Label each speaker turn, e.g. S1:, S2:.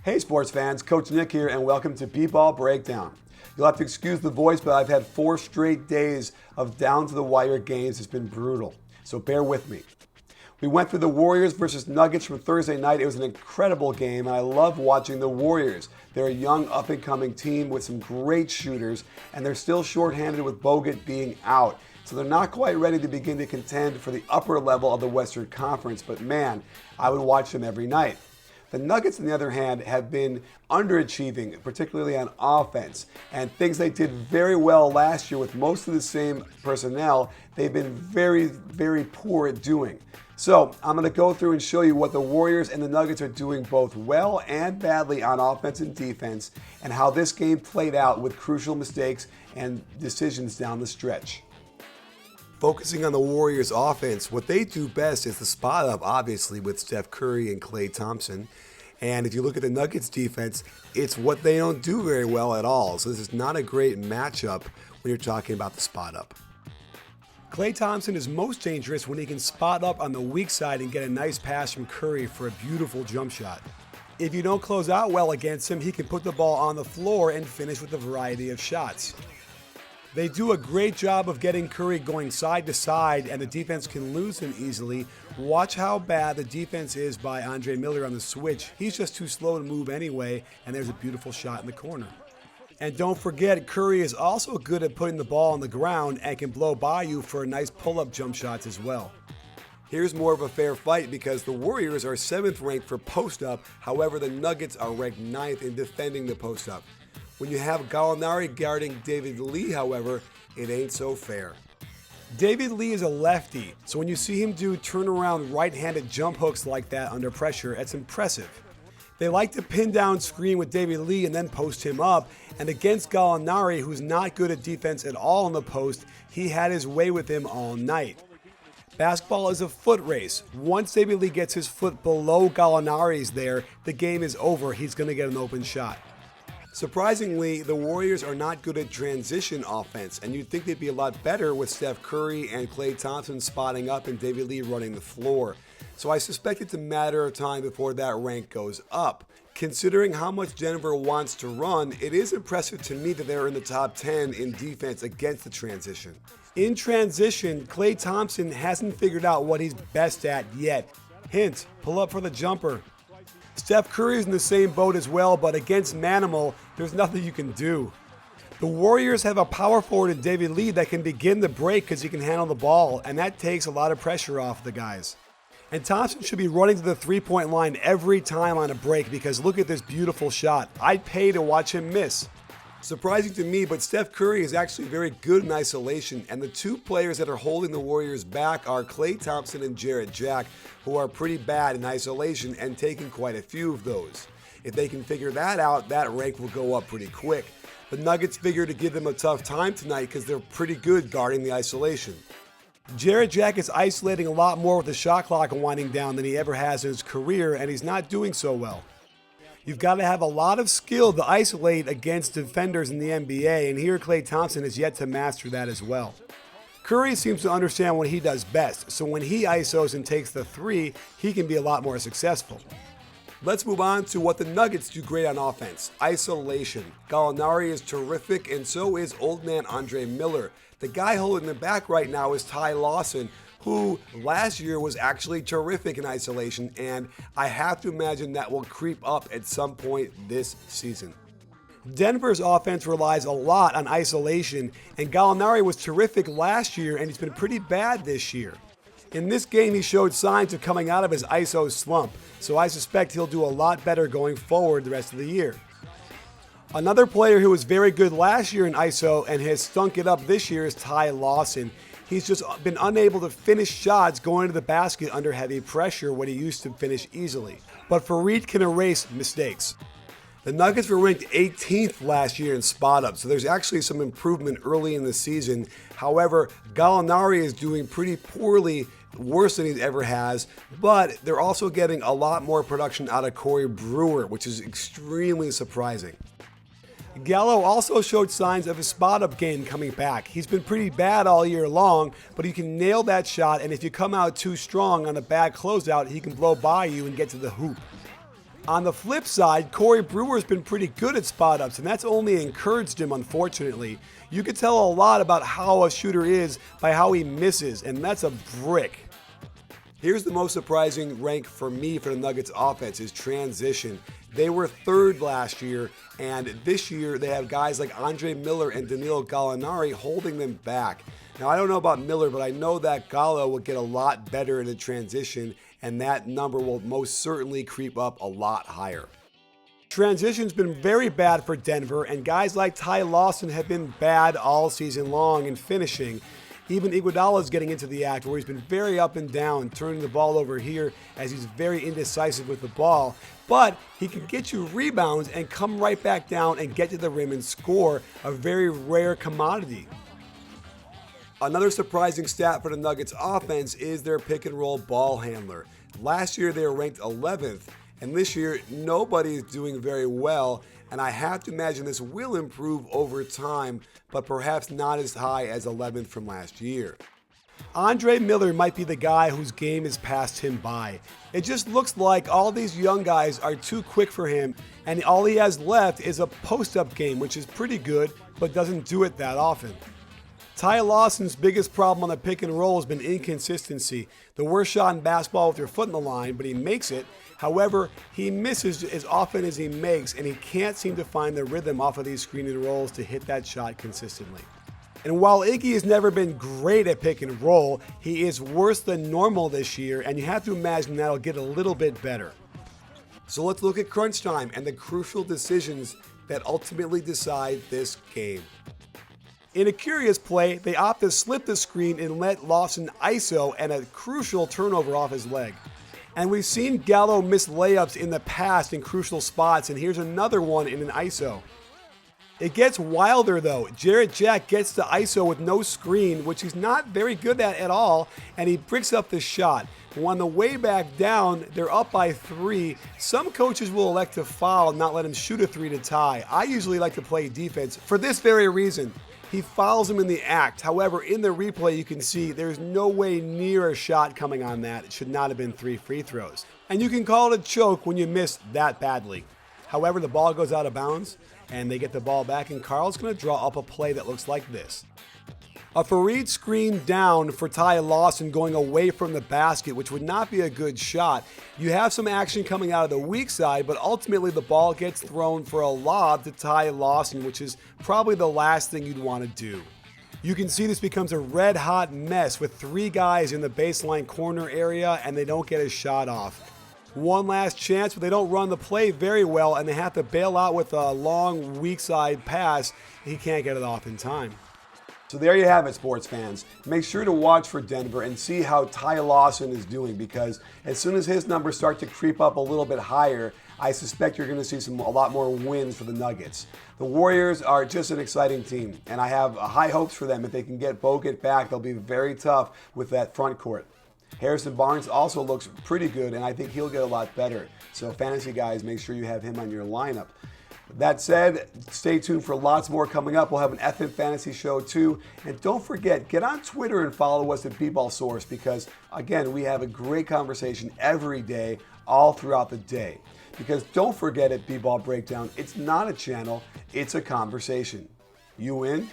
S1: Hey sports fans, Coach Nick here and welcome to B-Ball Breakdown. You'll have to excuse the voice, but I've had 4 straight days of down-to-the-wire games. It's been brutal, so bear with me. We went through the Warriors versus Nuggets from Thursday night. It was an incredible game, and I love watching the Warriors. They're a young, up-and-coming team with some great shooters, and they're still shorthanded with Bogut being out. So they're not quite ready to begin to contend for the upper level of the Western Conference, but man, I would watch them every night. The Nuggets, on the other hand, have been underachieving, particularly on offense. And things they did very well last year with most of the same personnel, they've been very, very poor at doing. So I'm going to go through and show you what the Warriors and the Nuggets are doing both well and badly on offense and defense, and how this game played out with crucial mistakes and decisions down the stretch. Focusing on the Warriors' offense, what they do best is the spot up, obviously, with Steph Curry and Klay Thompson. And if you look at the Nuggets' defense, it's what they don't do very well at all. So this is not a great matchup when you're talking about the spot up. Klay Thompson is most dangerous when he can spot up on the weak side and get a nice pass from Curry for a beautiful jump shot. If you don't close out well against him, he can put the ball on the floor and finish with a variety of shots. They do a great job of getting Curry going side to side, and the defense can lose him easily. Watch how bad the defense is by Andre Miller on the switch. He's just too slow to move anyway, and there's a beautiful shot in the corner. And don't forget, Curry is also good at putting the ball on the ground and can blow by you for a nice pull-up jump shots as well. Here's more of a fair fight because the Warriors are 7th ranked for post-up. However, the Nuggets are ranked 9th in defending the post-up. When you have Gallinari guarding David Lee, however, it ain't so fair. David Lee is a lefty, so when you see him do turnaround right-handed jump hooks like that under pressure, it's impressive. They like to pin down screen with David Lee and then post him up, and against Gallinari, who's not good at defense at all in the post, he had his way with him all night. Basketball is a foot race. Once David Lee gets his foot below Gallinari's there, the game is over. He's going to get an open shot. Surprisingly, the Warriors are not good at transition offense, and you'd think they'd be a lot better with Steph Curry and Klay Thompson spotting up and David Lee running the floor. So I suspect it's a matter of time before that rank goes up. Considering how much Denver wants to run, it is impressive to me that they're in the top 10 in defense against the transition. In transition, Klay Thompson hasn't figured out what he's best at yet. Hint, pull up for the jumper. Steph Curry is in the same boat as well, but against Manimal, there's nothing you can do. The Warriors have a power forward in David Lee that can begin the break because he can handle the ball, and that takes a lot of pressure off the guys. And Thompson should be running to the three-point line every time on a break because look at this beautiful shot. I'd pay to watch him miss. Surprising to me, but Steph Curry is actually very good in isolation, and the 2 players that are holding the Warriors back are Klay Thompson and Jarrett Jack, who are pretty bad in isolation and taking quite a few of those. If they can figure that out, that rank will go up pretty quick. The Nuggets figure to give them a tough time tonight because they're pretty good guarding the isolation. Jarrett Jack is isolating a lot more with the shot clock winding down than he ever has in his career, and he's not doing so well. You've got to have a lot of skill to isolate against defenders in the NBA, and here Klay Thompson has yet to master that as well. Curry seems to understand what he does best, so when he isos and takes the 3, he can be a lot more successful. Let's move on to what the Nuggets do great on offense, isolation. Gallinari is terrific, and so is old man Andre Miller. The guy holding them back right now is Ty Lawson, who last year was actually terrific in isolation, and I have to imagine that will creep up at some point this season. Denver's offense relies a lot on isolation, and Gallinari was terrific last year, and he's been pretty bad this year. In this game, he showed signs of coming out of his ISO slump, so I suspect he'll do a lot better going forward the rest of the year. Another player who was very good last year in ISO and has stunk it up this year is Ty Lawson. He's just been unable to finish shots going to the basket under heavy pressure when he used to finish easily. But Fareed can erase mistakes. The Nuggets were ranked 18th last year in spot up, so there's actually some improvement early in the season. However, Gallinari is doing pretty poorly, worse than he ever has, but they're also getting a lot more production out of Corey Brewer, which is extremely surprising. Gallo also showed signs of his spot-up game coming back. He's been pretty bad all year long, but he can nail that shot, and if you come out too strong on a bad closeout, he can blow by you and get to the hoop. On the flip side, Corey Brewer's been pretty good at spot ups, and that's only encouraged him, unfortunately. You can tell a lot about how a shooter is by how he misses, and that's a brick. Here's the most surprising rank for me for the Nuggets offense is transition. They were third last year, and this year they have guys like Andre Miller and Danilo Gallinari holding them back. Now, I don't know about Miller, but I know that Gallo will get a lot better in the transition, and that number will most certainly creep up a lot higher. Transition's been very bad for Denver, and guys like Ty Lawson have been bad all season long in finishing. Even Iguodala's getting into the act where he's been very up and down, turning the ball over here as he's very indecisive with the ball. But he can get you rebounds and come right back down and get to the rim and score, a very rare commodity. Another surprising stat for the Nuggets offense is their pick and roll ball handler. Last year they were ranked 11th, and this year nobody is doing very well, and I have to imagine this will improve over time, but perhaps not as high as 11th from last year. Andre Miller might be the guy whose game has passed him by. It just looks like all these young guys are too quick for him, and all he has left is a post-up game, which is pretty good, but doesn't do it that often. Ty Lawson's biggest problem on the pick and roll has been inconsistency. The worst shot in basketball with your foot in the line, but he makes it. However, he misses as often as he makes, and he can't seem to find the rhythm off of these screening rolls to hit that shot consistently. And while Iggy has never been great at pick and roll, he is worse than normal this year, and you have to imagine that'll get a little bit better. So let's look at crunch time and the crucial decisions that ultimately decide this game. In a curious play, they opt to slip the screen and let Lawson ISO and a crucial turnover off his leg. And we've seen Gallo miss layups in the past in crucial spots, and here's another one in an ISO. It gets wilder though. Jarrett Jack gets to ISO with no screen, which he's not very good at all, and he bricks up the shot. But on the way back down, they're up by 3. Some coaches will elect to foul and not let him shoot a 3 to tie. I usually like to play defense for this very reason. He fouls him in the act. However, in the replay, you can see there's no way near a shot coming on that. It should not have been 3 free throws. And you can call it a choke when you miss that badly. However, the ball goes out of bounds, and they get the ball back, and Carl's going to draw up a play that looks like this. A Fareed screen down for Ty Lawson going away from the basket, which would not be a good shot. You have some action coming out of the weak side, but ultimately the ball gets thrown for a lob to Ty Lawson, which is probably the last thing you'd want to do. You can see this becomes a red-hot mess with 3 guys in the baseline corner area, and they don't get a shot off. One last chance, but they don't run the play very well, and they have to bail out with a long weak side pass. He can't get it off in time. So there you have it, sports fans. Make sure to watch for Denver and see how Ty Lawson is doing, because as soon as his numbers start to creep up a little bit higher, I suspect you're going to see a lot more wins for the Nuggets. The Warriors are just an exciting team, and I have high hopes for them. If they can get Bogut back, they'll be very tough with that front court. Harrison Barnes also looks pretty good, and I think he'll get a lot better. So fantasy guys, make sure you have him on your lineup. That said, stay tuned for lots more coming up. We'll have an FM Fantasy show too. And don't forget, get on Twitter and follow us at B-Ball Source, because, again, we have a great conversation every day, all throughout the day. Because don't forget at B-Ball Breakdown, it's not a channel, it's a conversation. You in?